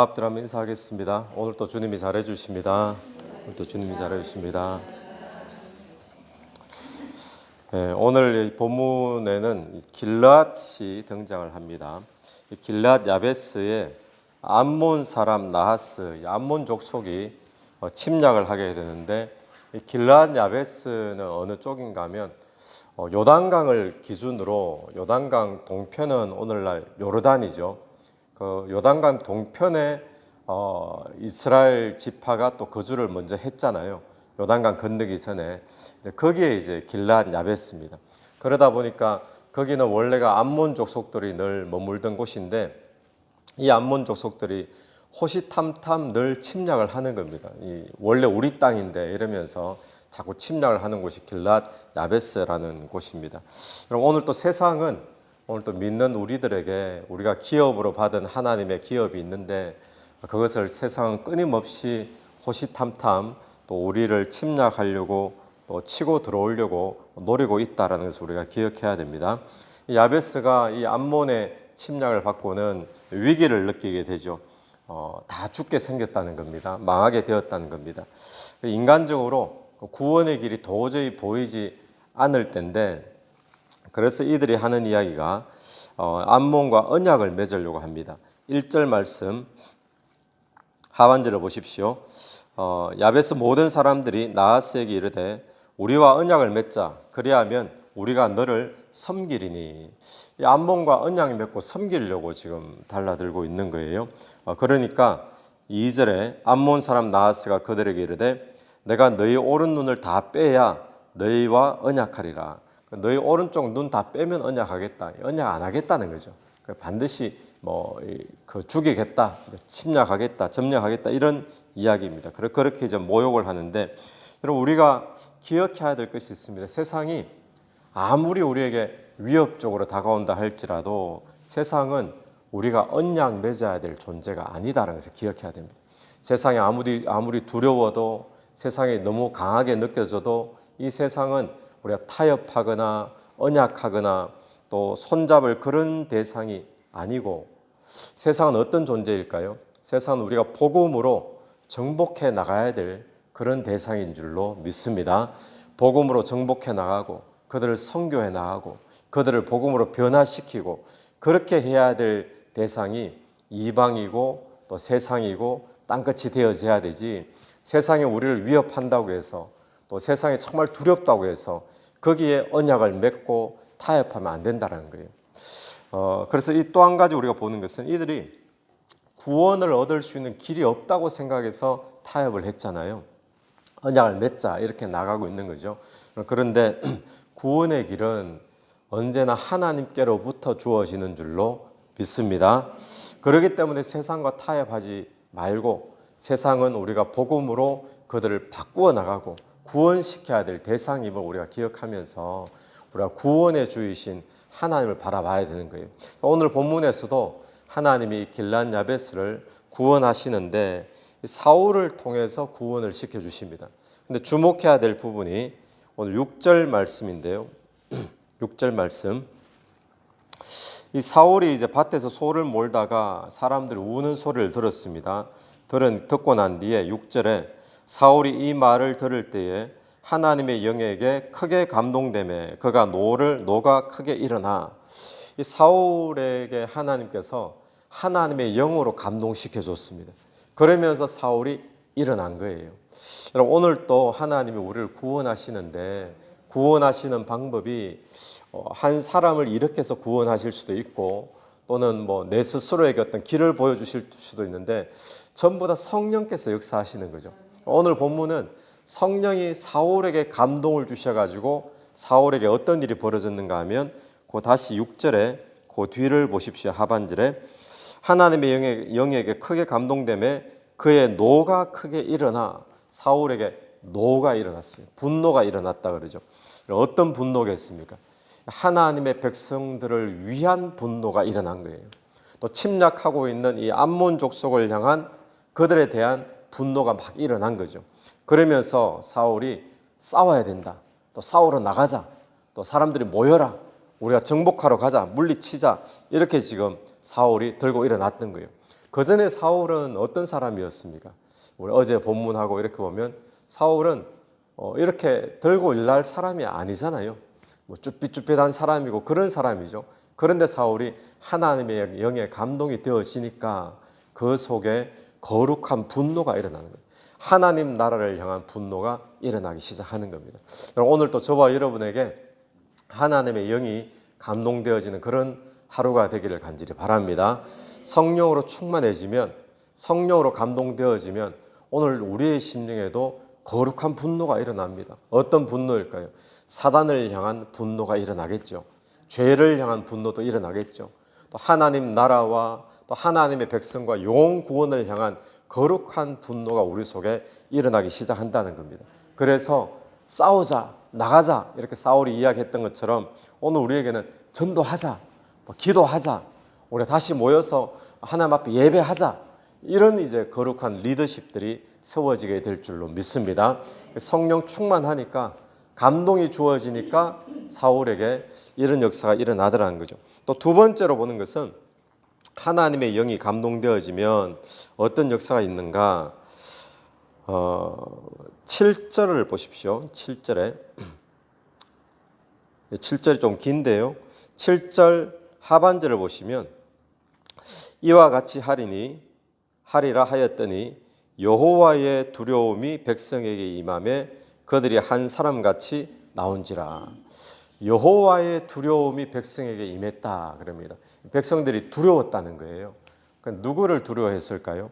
앞들 한번 인사하겠습니다. 오늘 또 주님이 잘해 주십니다. 오늘 본문에는 길르앗이 등장을 합니다. 길르앗 야베스에 암몬 사람 나하스, 암몬 족속이 침략을 하게 되는데, 길르앗 야베스는 어느 쪽인가 하면 요단강을 기준으로, 요단강 동편은 오늘날 요르단이죠. 그 요단강 동편에 이스라엘 지파가 또 거주를 먼저 했잖아요. 요단강 건너기 전에. 거기에 이제 길르앗 야베스입니다. 그러다 보니까 거기는 원래가 암몬 족속들이 늘 머물던 곳인데, 이 암몬 족속들이 호시탐탐 늘 침략을 하는 겁니다. 원래 우리 땅인데 이러면서 자꾸 침략을 하는 곳이 길르앗 야베스라는 곳입니다. 그럼 오늘 또 세상은, 오늘 또 믿는 우리들에게 우리가 기업으로 받은 하나님의 기업이 있는데, 그것을 세상은 끊임없이 호시탐탐 또 우리를 침략하려고 또 치고 들어오려고 노리고 있다는 것을 우리가 기억해야 됩니다. 야베스가 이 암몬의 침략을 받고는 위기를 느끼게 되죠. 다 죽게 생겼다는 겁니다. 망하게 되었다는 겁니다. 인간적으로 구원의 길이 도저히 보이지 않을 때인데, 그래서 이들이 하는 이야기가 암몬과 언약을 맺으려고 합니다. 1절 말씀 하반절을 보십시오. 야베스 모든 사람들이 나하스에게 이르되 우리와 언약을 맺자. 그리하면 우리가 너를 섬기리니. 이 암몬과 언약을 맺고 섬기려고 지금 달라들고 있는 거예요. 그러니까 2절에 암몬 사람 나하스가 그들에게 이르되 내가 너희 오른 눈을 다 빼야 너희와 언약하리라. 너희 오른쪽 눈 다 빼면 언약하겠다. 언약 안 하겠다는 거죠. 반드시 죽이겠다, 침략하겠다, 점령하겠다, 이런 이야기입니다. 그렇게 이제 모욕을 하는데, 여러분 우리가 기억해야 될 것이 있습니다. 세상이 아무리 우리에게 위협적으로 다가온다 할지라도 세상은 우리가 언약 맺어야 될 존재가 아니다라는 것을 기억해야 됩니다. 세상이 아무리 두려워도, 세상이 너무 강하게 느껴져도 이 세상은 우리가 타협하거나 언약하거나 또 손잡을 그런 대상이 아니고, 세상은 어떤 존재일까요? 세상은 우리가 복음으로 정복해 나가야 될 그런 대상인 줄로 믿습니다. 복음으로 정복해 나가고 그들을 선교해 나가고 그들을 복음으로 변화시키고, 그렇게 해야 될 대상이 이방이고 또 세상이고 땅끝이 되어져야 되지, 세상이 우리를 위협한다고 해서 또 세상이 정말 두렵다고 해서 거기에 언약을 맺고 타협하면 안 된다는 거예요. 그래서 이 또 한 가지 우리가 보는 것은, 이들이 구원을 얻을 수 있는 길이 없다고 생각해서 타협을 했잖아요. 언약을 맺자 이렇게 나가고 있는 거죠. 그런데 구원의 길은 언제나 하나님께로부터 주어지는 줄로 믿습니다. 그렇기 때문에 세상과 타협하지 말고, 세상은 우리가 복음으로 그들을 바꾸어 나가고 구원시켜야 될 대상임을 우리가 기억하면서 우리가 구원의 주이신 하나님을 바라봐야 되는 거예요. 오늘 본문에서도 하나님이 길르앗 야베스를 구원하시는데 사울을 통해서 구원을 시켜주십니다. 근데 주목해야 될 부분이 오늘 6절 말씀인데요. 6절 말씀. 이 사울이 이제 밭에서 소를 몰다가 사람들이 우는 소리를 들었습니다. 듣고 난 뒤에 6절에 사울이 이 말을 들을 때에 하나님의 영에게 크게 감동되매 그가 노가 크게 일어나. 이 사울에게 하나님께서 하나님의 영으로 감동시켜 줬습니다. 그러면서 사울이 일어난 거예요. 여러분 오늘 또 하나님이 우리를 구원하시는데, 구원하시는 방법이 한 사람을 일으켜서 구원하실 수도 있고, 또는 내 스스로에게 어떤 길을 보여주실 수도 있는데, 전부 다 성령께서 역사하시는 거죠. 오늘 본문은 성령이 사울에게 감동을 주셔가지고 사울에게 어떤 일이 벌어졌는가 하면, 다시 6절에 그 뒤를 보십시오. 하반절에 하나님의 영에게 크게 감동되매 그의 노가 크게 일어나. 사울에게 노가 일어났어요. 분노가 일어났다 그러죠. 어떤 분노겠습니까? 하나님의 백성들을 위한 분노가 일어난 거예요. 또 침략하고 있는 이 암몬 족속을 향한 그들에 대한 분노가 막 일어난 거죠. 그러면서 사울이 싸워야 된다. 또 싸우러 나가자. 또 사람들이 모여라. 우리가 정복하러 가자. 물리치자. 이렇게 지금 사울이 들고 일어났던 거예요. 그 전에 사울은 어떤 사람이었습니까? 우리 어제 본문하고 이렇게 보면 사울은 이렇게 들고 일날 사람이 아니잖아요. 뭐 쭈삣쭈삣한 사람이고 그런 사람이죠. 그런데 사울이 하나님의 영에 감동이 되어지니까 그 속에 거룩한 분노가 일어나는 거예요. 하나님 나라를 향한 분노가 일어나기 시작하는 겁니다. 오늘 또 저와 여러분에게 하나님의 영이 감동되어지는 그런 하루가 되기를 간절히 바랍니다. 성령으로 충만해지면, 성령으로 감동되어지면 오늘 우리의 심령에도 거룩한 분노가 일어납니다. 어떤 분노일까요? 사단을 향한 분노가 일어나겠죠. 죄를 향한 분노도 일어나겠죠. 또 하나님 나라와 또 하나님의 백성과 영 구원을 향한 거룩한 분노가 우리 속에 일어나기 시작한다는 겁니다. 그래서 싸우자, 나가자 이렇게 사울이 이야기했던 것처럼 오늘 우리에게는 전도하자, 기도하자, 우리가 다시 모여서 하나님 앞에 예배하자, 이런 이제 거룩한 리더십들이 세워지게 될 줄로 믿습니다. 성령 충만하니까 감동이 주어지니까 사울에게 이런 역사가 일어나더라는 거죠. 또 두 번째로 보는 것은 하나님의 영이 감동되어지면 어떤 역사가 있는가? 7절을 보십시오. 7절에 7절이 좀 긴데요. 7절 하반절을 보시면 이와 같이 하리라 하였더니 여호와의 두려움이 백성에게 임하매 그들이 한 사람같이 나온지라. 여호와의 두려움이 백성에게 임했다 그럽니다. 백성들이 두려웠다는 거예요. 그러니까 누구를 두려워했을까요?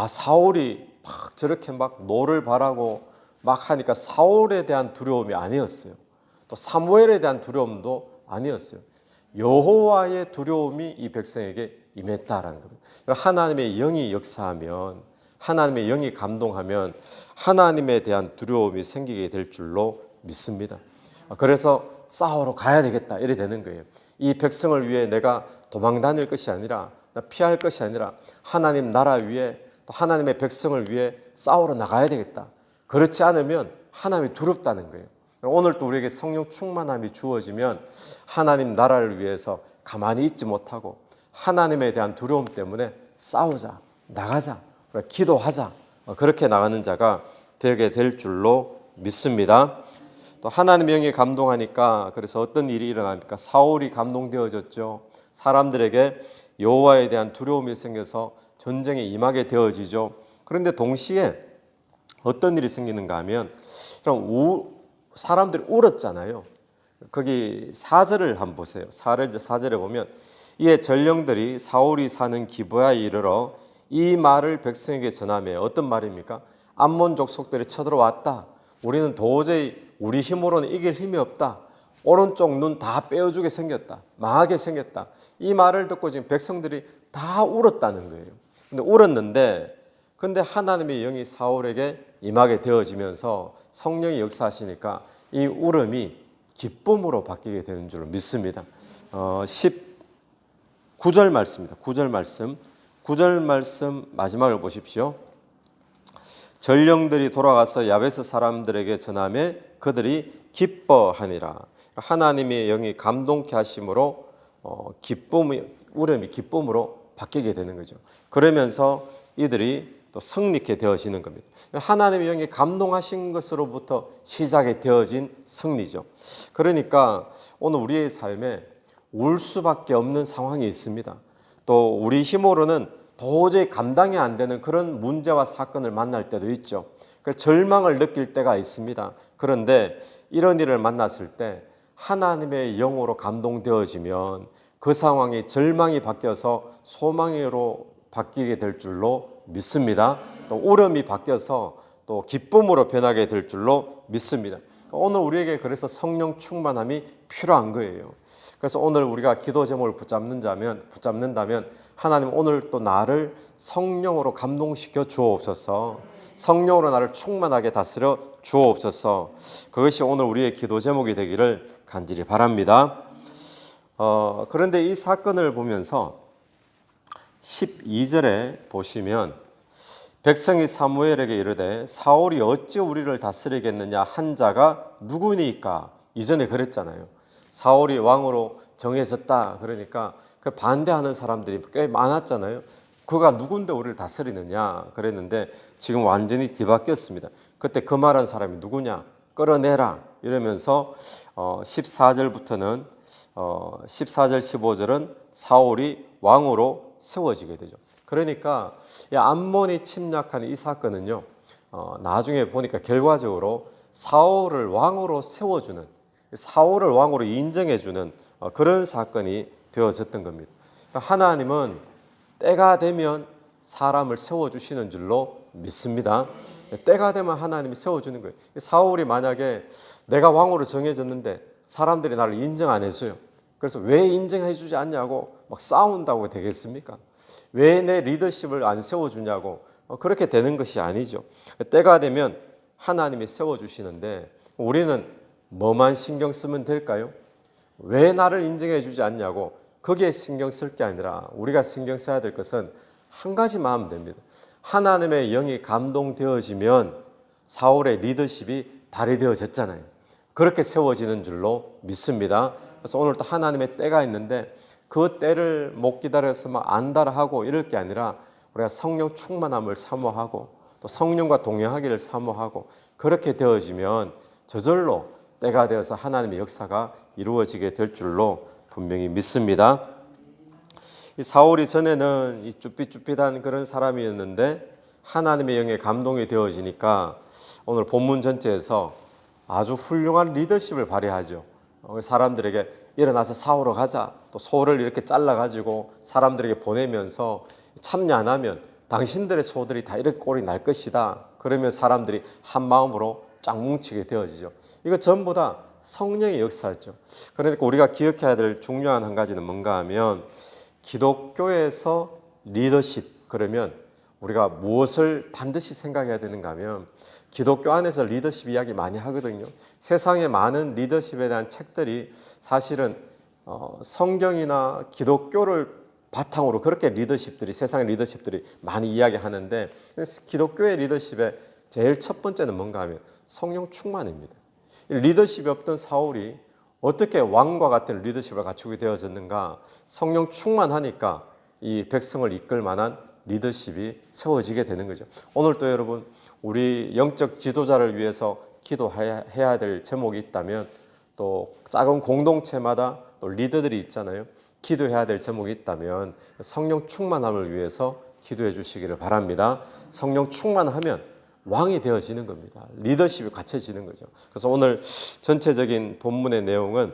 사울이 막 저렇게 막 노를 바라고 막 하니까 사울에 대한 두려움이 아니었어요. 또 사무엘에 대한 두려움도 아니었어요. 여호와의 두려움이 이 백성에게 임했다라는 겁니다. 하나님의 영이 역사하면, 하나님의 영이 감동하면 하나님에 대한 두려움이 생기게 될 줄로 믿습니다. 그래서 싸우러 가야 되겠다 이래 되는 거예요. 이 백성을 위해 내가 도망 다닐 것이 아니라, 피할 것이 아니라 하나님 나라 위에 또 하나님의 백성을 위해 싸우러 나가야 되겠다. 그렇지 않으면 하나님이 두렵다는 거예요. 오늘 또 우리에게 성령 충만함이 주어지면 하나님 나라를 위해서 가만히 있지 못하고 하나님에 대한 두려움 때문에 싸우자, 나가자, 기도하자, 그렇게 나가는 자가 되게 될 줄로 믿습니다. 또 하나님의 영이 감동하니까 그래서 어떤 일이 일어납니까? 사울이 감동되어졌죠. 사람들에게 여호와에 대한 두려움이 생겨서 전쟁에 임하게 되어지죠. 그런데 동시에 어떤 일이 생기는가 하면 사람들이 울었잖아요. 거기 4절을 한번 보세요. 4절에 보면 이에 전령들이 사울이 사는 기브야에 이르러 이 말을 백성에게 전하며 어떤 말입니까? 암몬 족속들이 쳐들어왔다. 우리는 도저히 우리 힘으로는 이길 힘이 없다. 오른쪽 눈 다 빼어주게 생겼다. 망하게 생겼다. 이 말을 듣고 지금 백성들이 다 울었다는 거예요. 근데 하나님의 영이 사울에게 임하게 되어지면서 성령이 역사하시니까 이 울음이 기쁨으로 바뀌게 되는 줄로 믿습니다. 19절 말씀입니다. 9절 말씀 마지막을 보십시오. 전령들이 돌아가서 야베스 사람들에게 전하며 그들이 기뻐하니라. 하나님의 영이 감동케 하심으로 울음이 기쁨으로 바뀌게 되는 거죠. 그러면서 이들이 또 승리케 되어지는 겁니다. 하나님의 영이 감동하신 것으로부터 시작이 되어진 승리죠. 그러니까 오늘 우리의 삶에 울 수밖에 없는 상황이 있습니다. 또 우리 힘으로는 도저히 감당이 안 되는 그런 문제와 사건을 만날 때도 있죠. 절망을 느낄 때가 있습니다. 그런데 이런 일을 만났을 때 하나님의 영으로 감동되어지면 그 상황이 절망이 바뀌어서 소망으로 바뀌게 될 줄로 믿습니다. 또 울음이 바뀌어서 또 기쁨으로 변하게 될 줄로 믿습니다. 오늘 우리에게 그래서 성령 충만함이 필요한 거예요. 그래서 오늘 우리가 기도 제목을 붙잡는다면 하나님 오늘 또 나를 성령으로 감동시켜 주옵소서. 성령으로 나를 충만하게 다스려 주옵소서. 그것이 오늘 우리의 기도 제목이 되기를 간절히 바랍니다. 그런데 이 사건을 보면서 12절에 보시면 백성이 사무엘에게 이르되 사울이 어찌 우리를 다스리겠느냐 한 자가 누구니까? 이전에 그랬잖아요. 사울이 왕으로 정해졌다 그러니까 그 반대하는 사람들이 꽤 많았잖아요. 그가 누군데 우리를 다스리느냐 그랬는데 지금 완전히 뒤바뀌었습니다. 그때 그 말한 사람이 누구냐? 끌어내라 이러면서 14절부터는 14절 15절은 사울이 왕으로 세워지게 되죠. 그러니까 이 암몬이 침략한 이 사건은요, 나중에 보니까 결과적으로 사울을 왕으로 세워주는, 사울을 왕으로 인정해주는 그런 사건이 되어졌던 겁니다. 하나님은 때가 되면 사람을 세워주시는 줄로 믿습니다. 때가 되면 하나님이 세워주는 거예요. 사울이 만약에 내가 왕으로 정해졌는데 사람들이 나를 인정 안 해줘요. 그래서 왜 인정해 주지 않냐고 막 싸운다고 되겠습니까? 왜 내 리더십을 안 세워주냐고 그렇게 되는 것이 아니죠. 때가 되면 하나님이 세워주시는데 우리는 뭐만 신경 쓰면 될까요? 왜 나를 인정해 주지 않냐고 거기에 신경 쓸 게 아니라 우리가 신경 써야 될 것은 한 가지만 하면 됩니다. 하나님의 영이 감동되어지면 사울의 리더십이 발휘되어졌잖아요. 그렇게 세워지는 줄로 믿습니다. 그래서 오늘 또 하나님의 때가 있는데 그 때를 못 기다려서 막 안달하고 이럴 게 아니라 우리가 성령 충만함을 사모하고 또 성령과 동행하기를 사모하고 그렇게 되어지면 저절로 때가 되어서 하나님의 역사가 이루어지게 될 줄로 분명히 믿습니다. 이 사울이 전에는 이 쭈삣쭈삣한 그런 사람이었는데 하나님의 영에 감동이 되어지니까 오늘 본문 전체에서 아주 훌륭한 리더십을 발휘하죠. 사람들에게 일어나서 싸우러 가자. 또 소를 이렇게 잘라가지고 사람들에게 보내면서 참여 안 하면 당신들의 소들이 다 이렇게 꼴이 날 것이다. 그러면 사람들이 한 마음으로 쫙 뭉치게 되어지죠. 이거 전부 다 성령의 역사죠. 그러니까 우리가 기억해야 될 중요한 한 가지는 뭔가 하면 기독교에서 리더십 그러면 우리가 무엇을 반드시 생각해야 되는가 하면 기독교 안에서 리더십 이야기 많이 하거든요. 세상에 많은 리더십에 대한 책들이 사실은 성경이나 기독교를 바탕으로 그렇게 리더십들이 세상의 리더십들이 많이 이야기하는데 기독교의 리더십의 제일 첫 번째는 뭔가 하면 성령 충만입니다. 리더십이 없던 사울이 어떻게 왕과 같은 리더십을 갖추게 되어졌는가? 성령 충만하니까 이 백성을 이끌 만한 리더십이 세워지게 되는 거죠. 오늘 또 여러분 우리 영적 지도자를 위해서 기도해야 될 제목이 있다면 또 작은 공동체마다 또 리더들이 있잖아요. 기도해야 될 제목이 있다면 성령 충만함을 위해서 기도해 주시기를 바랍니다. 성령 충만하면 왕이 되어지는 겁니다. 리더십이 갖춰지는 거죠. 그래서 오늘 전체적인 본문의 내용은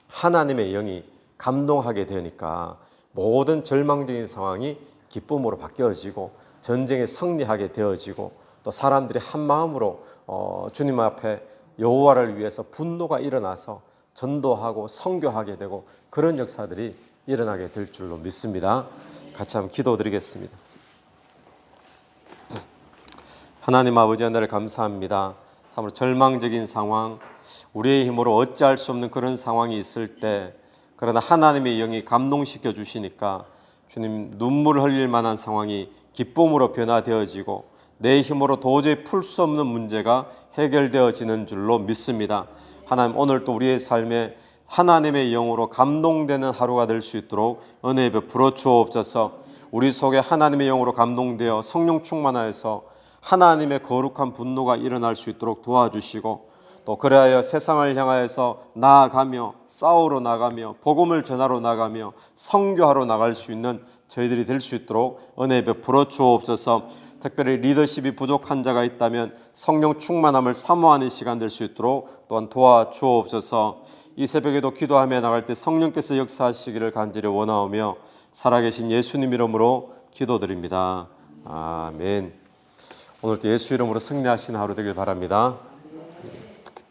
하나님의 영이 감동하게 되니까 모든 절망적인 상황이 기쁨으로 바뀌어지고 전쟁에 승리하게 되어지고 또 사람들이 한 마음으로 주님 앞에 여호와를 위해서 분노가 일어나서 전도하고 선교하게 되고 그런 역사들이 일어나게 될 줄로 믿습니다. 같이 한번 기도드리겠습니다. 하나님 아버지 하나를 감사합니다. 참으로 절망적인 상황, 우리의 힘으로 어찌할 수 없는 그런 상황이 있을 때 그러나 하나님의 영이 감동시켜 주시니까 주님 눈물을 흘릴 만한 상황이 기쁨으로 변화되어지고 내 힘으로 도저히 풀 수 없는 문제가 해결되어지는 줄로 믿습니다. 하나님 오늘 또 우리의 삶에 하나님의 영으로 감동되는 하루가 될 수 있도록 은혜 베풀어 주옵소서. 우리 속에 하나님의 영으로 감동되어 성령 충만하여서 하나님의 거룩한 분노가 일어날 수 있도록 도와주시고 또 그래야 세상을 향하여서 나아가며 싸우러 나가며 복음을 전하러 나가며 선교하러 나갈 수 있는 저희들이 될 수 있도록 은혜 베풀어 주옵소서. 특별히 리더십이 부족한 자가 있다면 성령 충만함을 사모하는 시간 될 수 있도록 또한 도와주옵소서. 이 새벽에도 기도하며 나갈 때 성령께서 역사하시기를 간절히 원하오며 살아계신 예수님 이름으로 기도드립니다. 아멘. 오늘도 예수 이름으로 승리하시는 하루 되길 바랍니다.